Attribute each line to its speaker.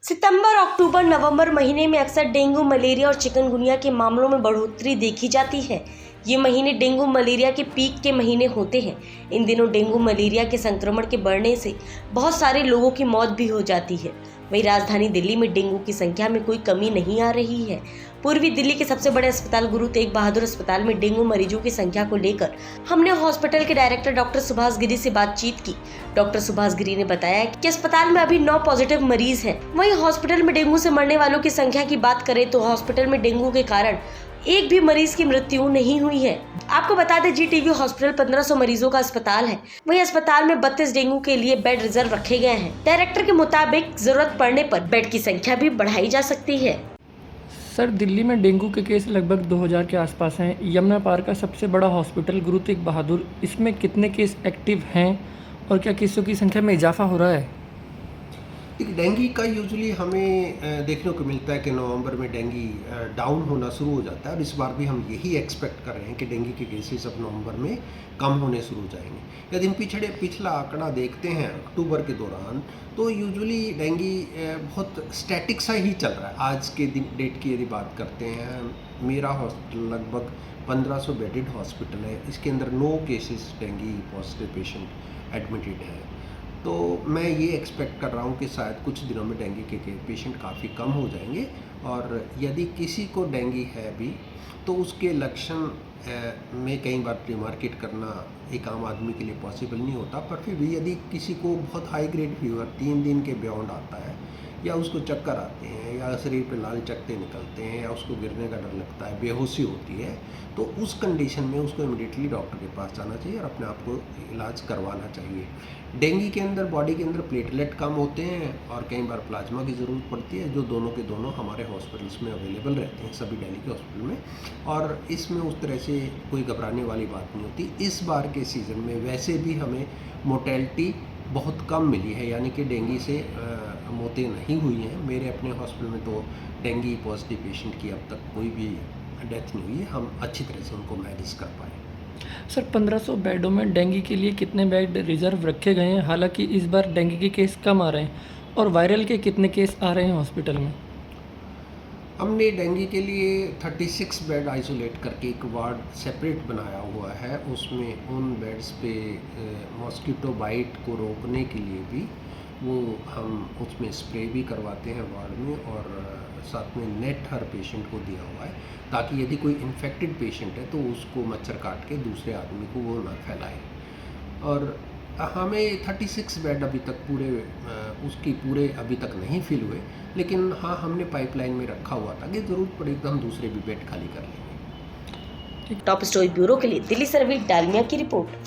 Speaker 1: सितंबर, अक्टूबर, नवंबर महीने में अक्सर डेंगू, मलेरिया और चिकनगुनिया के मामलों में बढ़ोतरी देखी जाती है। ये महीने डेंगू मलेरिया के पीक के महीने होते हैं। इन दिनों डेंगू मलेरिया के संक्रमण के बढ़ने से बहुत सारे लोगों की मौत भी हो जाती है। वहीं राजधानी दिल्ली में डेंगू की संख्या में कोई कमी नहीं आ रही है। पूर्वी दिल्ली के सबसे बड़े अस्पताल गुरु तेग बहादुर अस्पताल में डेंगू मरीजों की संख्या को लेकर हमने हॉस्पिटल के डायरेक्टर डॉक्टर सुभाष गिरी से बातचीत की। डॉक्टर सुभाष गिरी ने बताया कि अस्पताल में अभी 9 पॉजिटिव मरीज हैं। वहीं हॉस्पिटल में डेंगू से मरने वालों की संख्या की बात करें तो हॉस्पिटल में डेंगू के कारण एक भी मरीज की मृत्यु नहीं हुई है। आपको बता दें, जीटीबी हॉस्पिटल 1500 मरीजों का अस्पताल है। वहीं अस्पताल में 32 डेंगू के लिए बेड रिजर्व रखे गए हैं। डायरेक्टर के मुताबिक जरूरत पड़ने पर बेड की संख्या भी बढ़ाई जा सकती है।
Speaker 2: सर, दिल्ली में डेंगू के केस लगभग 2000 के आसपास हैं। यमुना पार का सबसे बड़ा हॉस्पिटल गुरु तेग बहादुर, इसमें कितने केस एक्टिव हैं और क्या केसों की संख्या में इजाफा हो रहा है?
Speaker 3: डेंगू का यूजुअली हमें देखने को मिलता है कि नवंबर में डेंगू डाउन होना शुरू हो जाता है और इस बार भी हम यही एक्सपेक्ट कर रहे हैं कि डेंगू के केसेस अब नवंबर में कम होने शुरू हो जाएंगे। यदि हम पिछला आंकड़ा देखते हैं अक्टूबर के दौरान, तो यूजुअली डेंगू बहुत स्टैटिक सा ही चल रहा है। आज के दिन डेट की यदि बात करते हैं, मेरा हॉस्पिटल लगभग 1500 बेडेड हॉस्पिटल है। इसके अंदर 9 cases dengue positive patient admitted हैं। तो मैं ये एक्सपेक्ट कर रहा हूँ कि शायद कुछ दिनों में डेंगू के पेशेंट काफ़ी कम हो जाएंगे और यदि किसी को डेंगू है भी तो उसके लक्षण में कई बार प्रीमार्केट करना एक आम आदमी के लिए पॉसिबल नहीं होता, पर फिर भी यदि किसी को बहुत हाई ग्रेड फीवर 3 दिन के बियॉन्ड आता है या उसको चक्कर आते हैं या शरीर पे लाल चकत्ते निकलते हैं या उसको गिरने का डर लगता है, बेहोशी होती है, तो उस कंडीशन में उसको इमीडिएटली डॉक्टर के पास जाना चाहिए और अपने आप को इलाज करवाना चाहिए। डेंगू के अंदर बॉडी के अंदर प्लेटलेट कम होते हैं और कई बार प्लाज्मा की ज़रूरत पड़ती है, जो दोनों के दोनों हमारे हॉस्पिटल्स में अवेलेबल रहते हैं, सभी दिल्ली के हॉस्पिटल में, और इसमें उस तरह से कोई घबराने वाली बात नहीं होती। इस बार के सीज़न में वैसे भी हमें मोर्टेलिटी बहुत कम मिली है, यानी कि डेंगू से मौतें नहीं हुई हैं। मेरे अपने हॉस्पिटल में तो डेंगू पॉजिटिव पेशेंट की अब तक कोई भी डेथ नहीं हुई है। हम अच्छी तरह से उनको मैनेज कर पाए।
Speaker 2: सर, 1500 बेडों में डेंगू के लिए कितने बेड रिजर्व रखे गए हैं? हालांकि इस बार डेंगू के केस कम आ रहे हैं, और वायरल के कितने केस आ रहे हैं हॉस्पिटल में?
Speaker 3: हमने डेंगू के लिए 36 बेड आइसोलेट करके एक वार्ड सेपरेट बनाया हुआ है। उसमें उन बेड्स पे मॉस्किटो बाइट को रोकने के लिए भी वो हम उसमें स्प्रे भी करवाते हैं वार्ड में, और साथ में नेट हर पेशेंट को दिया हुआ है ताकि यदि कोई इन्फेक्टेड पेशेंट है तो उसको मच्छर काट के दूसरे आदमी को वो ना फैलाए। और हमें 36 बेड अभी तक पूरे अभी तक नहीं फिल हुए, लेकिन हाँ, हमने पाइपलाइन में रखा हुआ था कि ज़रूरत पड़े तो हम दूसरे भी बेड खाली कर लेंगे।
Speaker 1: टॉप स्टोरी ब्यूरो के लिए दिल्ली से रवि डालमिया की रिपोर्ट।